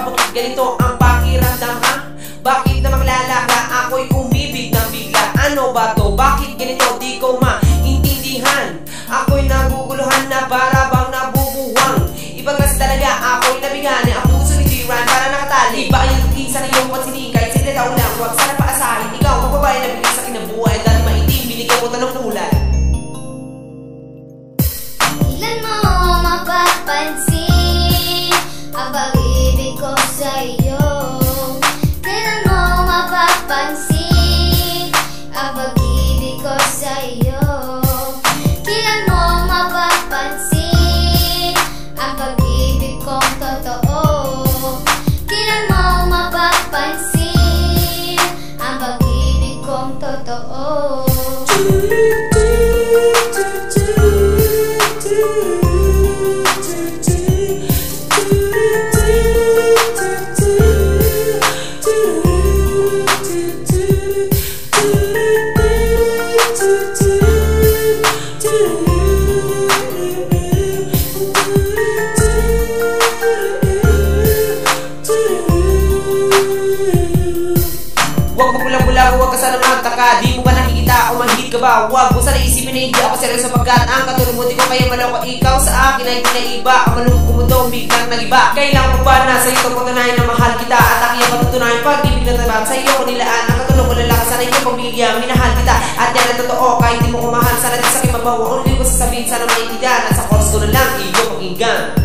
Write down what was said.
Bakit ganito ang pakiramdam ha? Bakit na maglalaga ako'y umibig ng bigla? Ano ba to? Bakit ganito? Di ko maintindihan. Ako'y naguguluhan na para bang nabubuwang. Iba kasi talaga ako'y nabigani. Ang puso ni Jiran para nakatali. Bakit yung isa na iyong pansinikay? Sinilitaw lang, huwag sana paasahin. Ikaw ang babae na bigay sa kinabuhay. Dahil maitim, binigyan ko tanong kulay. Ilan mo mapapansin ang pag-ibig ko sa'yo? Kailan mo mapapansin ang pag-ibig ko sa'yo? Kailan mo mapapansin ang pag-ibig kong totoo? Kailan mo mapapansin ang pag-ibig kong totoo? Huwag magbulang-bulang, huwag ka sana magtaka. Di mo ba nakikita o manhid ka ba? Huwag mo sana isipin na hindi ako seryoso sapagkat ang katulong mo di ko kaya maloko. Ikaw sa akin ay pinaiba. Ang malungkot mo daw biglang nagiba. Kailangan mo ba na sa'yo ito patunayan na mahal kita? At aking ang patutunayan pag-ibig na tabang sa'yo ko nilaan. Ang katulong ko lalaki sana iyong pamilya. Minahal kita at yan ang totoo. Kahit di mo kumahal sana di sa akin mabawa. Ang hindi ko sasabihin sana maintindihan. At sa chorus ko na lang iyong pakinggan.